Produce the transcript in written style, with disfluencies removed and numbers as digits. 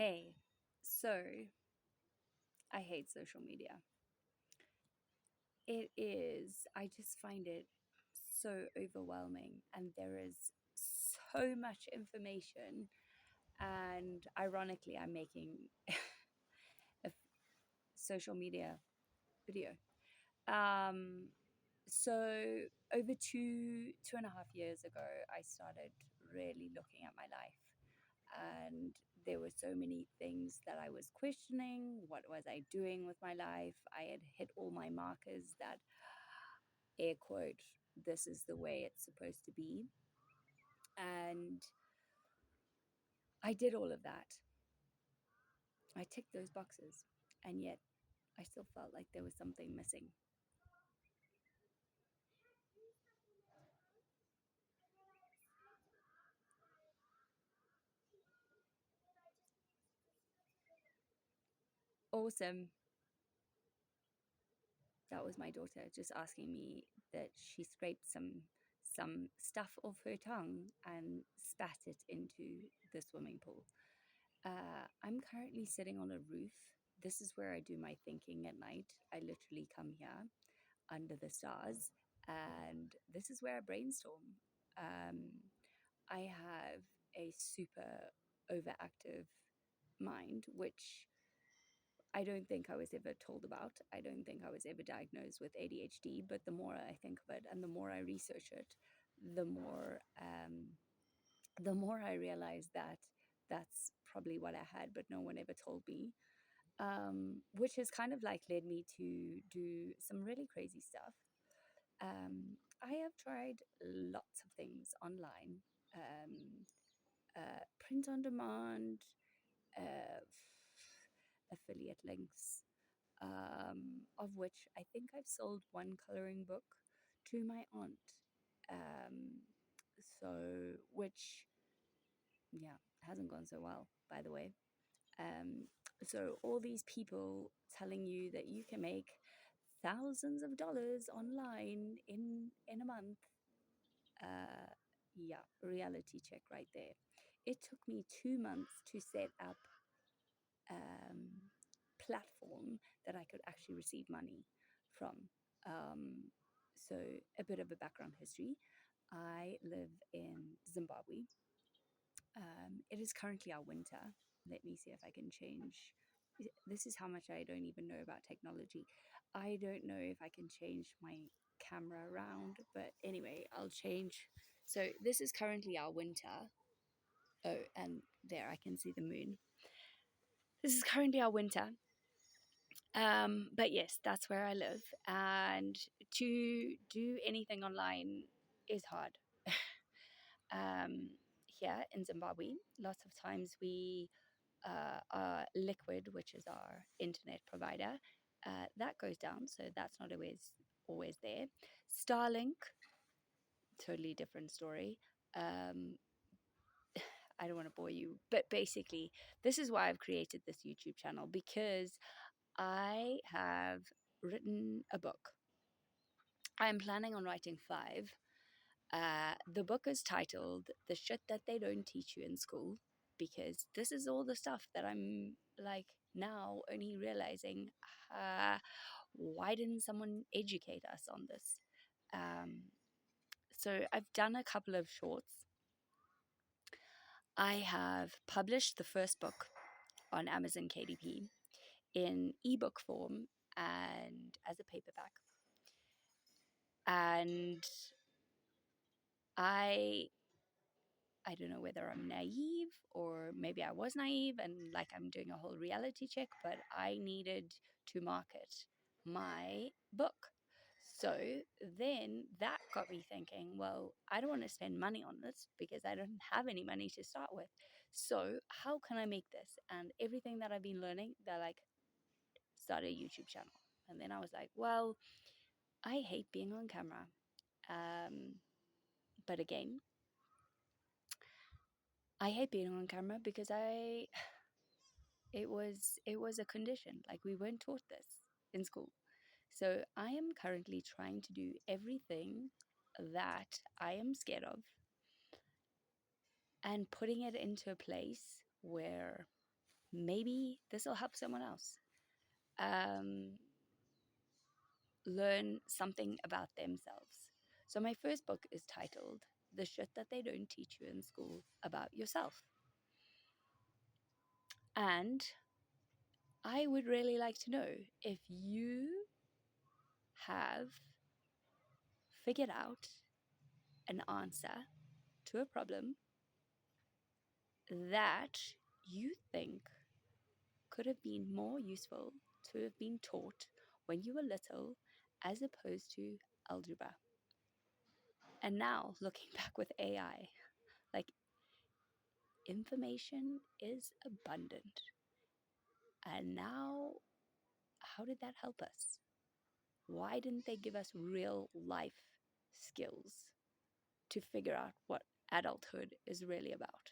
Hey, so I hate social media. I just find it so overwhelming, and there is so much information. And ironically, I'm making a social media video. Um, so over two and a half years ago, I started really looking at my life, and there were so many things that I was questioning. What was I doing with my life? I had hit all my markers that, air quote, this is the way it's supposed to be. And I did all of that. I ticked those boxes, and yet I still felt like there was something missing. Awesome. That was my daughter just asking me that she scraped some stuff off her tongue and spat it into the swimming pool. I'm currently sitting on a roof. This is where I do my thinking at night. I literally come here under the stars, and this is where I brainstorm. Um, I have a super overactive mind, which I don't think I was ever told about. I don't think I was ever diagnosed with ADHD, but the more I think of it and the more I research it, the more I realize that that's probably what I had, but no one ever told me. Which has kind of like led me to do some really crazy stuff. I have tried lots of things online, um, print on demand, uh, affiliate links, of which I think I've sold one coloring book to my aunt. Um, which, yeah, hasn't gone so well, by the way. So all these people telling you that you can make thousands of dollars online in a month. Uh, yeah, reality check right there. It took me 2 months to set up um, platform that I could actually receive money from. Um, so a bit of a background history. I live in Zimbabwe. It is currently our winter. Let me see if I can change. This is how much I don't even know about technology. I don't know if I can change my camera around, but anyway, I'll change. So this is currently our winter. Oh, and there I can see the moon. This is currently our winter. But yes, that's where I live. And to do anything online is hard. um, Here in Zimbabwe, lots of times our Liquid, which is our internet provider, that goes down, so that's not always there. Starlink, totally different story. Um, I don't want to bore you, but basically, this is why I've created this YouTube channel, because I have written a book. I'm planning on writing 5. The book is titled "The Shit That They Don't Teach You in School," because this is all the stuff that I'm like now only realizing. Why didn't someone educate us on this? So I've done a couple of shorts. I have published the first book on Amazon KDP in ebook form and as a paperback. And I I don't know whether I'm naive or maybe I was naive and like I'm doing a whole reality check, but I needed to market my book. So then that got me thinking, well, I don't want to spend money on this because I don't have any money to start with. So how can I make this? And everything that I've been learning, they're like, start a YouTube channel. And then I was like, well, I hate being on camera. Um, but again, I hate being on camera because it was a condition. Like we weren't taught this in school. So I am currently trying to do everything that I am scared of and putting it into a place where maybe this will help someone else learn something about themselves. So my first book is titled The Shit That They Don't Teach You in School About Yourself. And I would really like to know if you have figured out an answer to a problem that you think could have been more useful to have been taught when you were little as opposed to algebra. And now, looking back with AI, like, information is abundant. And now, how did that help us? Why didn't they give us real life skills to figure out what adulthood is really about?